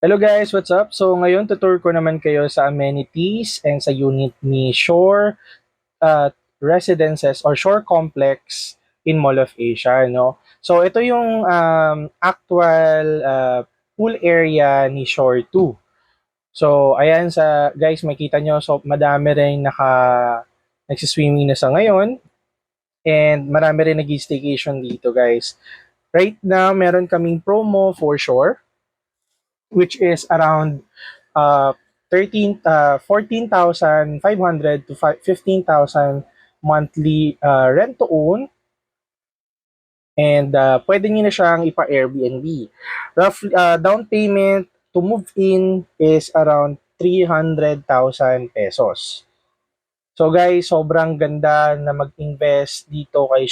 Hello guys, what's up? So ngayon tutur ko naman kayo sa amenities and sa unit ni Shore Residences or Shore Complex in Mall of Asia, no? So ito yung actual pool area ni Shore 2. So ayan sa guys, makita nyo, so madami rin nagsiswimming na sa ngayon and marami rin nag-staycation dito guys. Right now, meron kaming promo for Shore which is around uh 14,500 to 15,000 monthly rent to own, and pwede niyo na siyang ipa-Airbnb. Roughly down payment to move in is around 300,000 pesos. So guys, sobrang ganda na mag-invest dito kay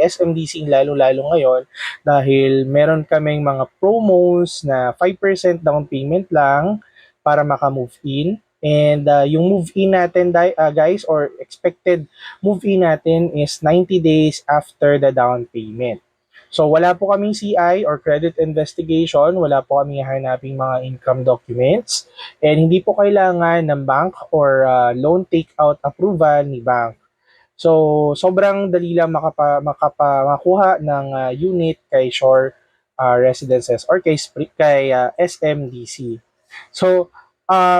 SMDC lalo-lalo ngayon dahil meron kaming mga promos na 5% down payment lang para maka-move in. And yung move-in natin guys, or expected move-in natin is 90 days after the down payment. So wala po kaming CI or credit investigation, wala po kaming hanaping mga income documents, and hindi po kailangan ng bank or loan takeout approval ni bank. So sobrang dali lang makuha ng unit kay Shore Residences or kay SMDC. So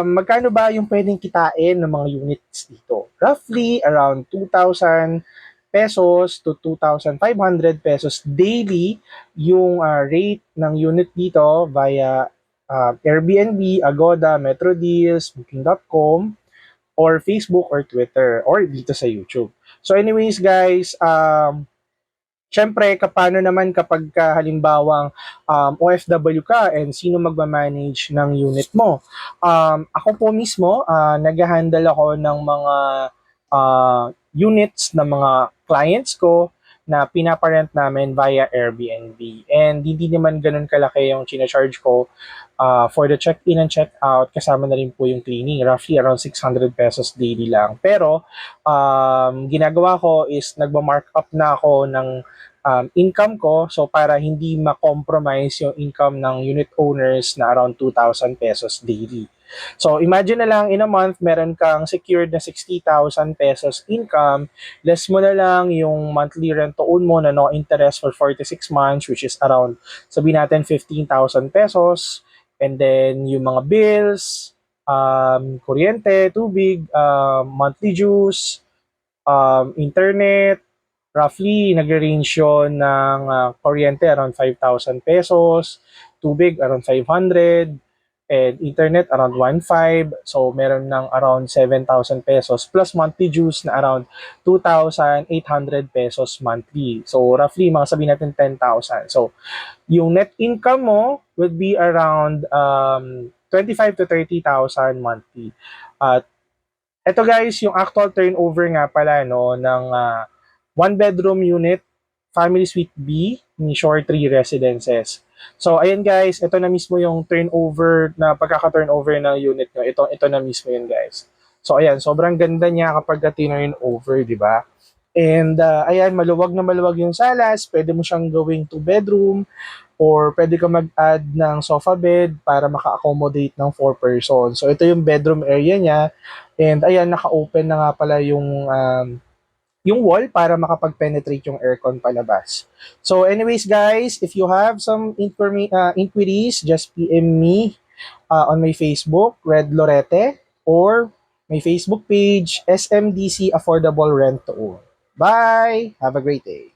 magkano ba yung pwedeng kitain ng mga units dito? Roughly around 2,000 pesos to 2,500 pesos daily yung rate ng unit dito via Airbnb, Agoda, Metro Deals, Booking.com, or Facebook or Twitter, or dito sa YouTube. So anyways guys, syempre, kapano naman kapag halimbawang OFW ka and sino magmamanage ng unit mo? Ako po mismo, nag-handle ako ng mga units ng mga clients ko na pinaparent namin via Airbnb. And hindi naman ganun kalaki yung charge ko for the check-in and check-out. Kasama na rin po yung cleaning. Roughly around 600 pesos daily lang. Pero, ginagawa ko is nagma-mark up na ako ng income ko, so para hindi ma-compromise yung income ng unit owners na around 2,000 pesos daily. So imagine na lang in a month meron kang secured na 60,000 pesos income, less mo na lang yung monthly rent to own mo na no interest for 46 months, which is around sabihin natin 15,000 pesos, and then yung mga bills, kuryente, tubig, monthly dues, internet, roughly nag-range yun ng kuryente around 5,000 pesos, tubig around 500, and internet around 1,500. So meron ng around 7,000 pesos plus monthly dues na around 2,800 pesos monthly. So roughly mga sabihin natin 10,000. So yung net income mo would be around 25 to 30,000 monthly. At eto guys, yung actual turnover nga pala no ng one bedroom unit, family suite B ni Shore 3 Residences. So ayan guys, ito na mismo yung turnover na pagkaka-turnover ng unit nyo. Ito na mismo yun guys. So ayan, sobrang ganda niya kapag turnover, di ba? And ayan, maluwag na maluwag yung salas. Pwede mo siyang gawing 2 bedroom or pwede ka mag-add ng sofa bed para maka-accommodate ng 4 person. So ito yung bedroom area niya. And ayan, naka-open na nga pala yung wall para makapag-penetrate yung aircon palabas. So anyways guys, if you have some inquiries, just PM me on my Facebook, Red Lorete, or my Facebook page, SMDC Affordable Rent to Own. Bye! Have a great day!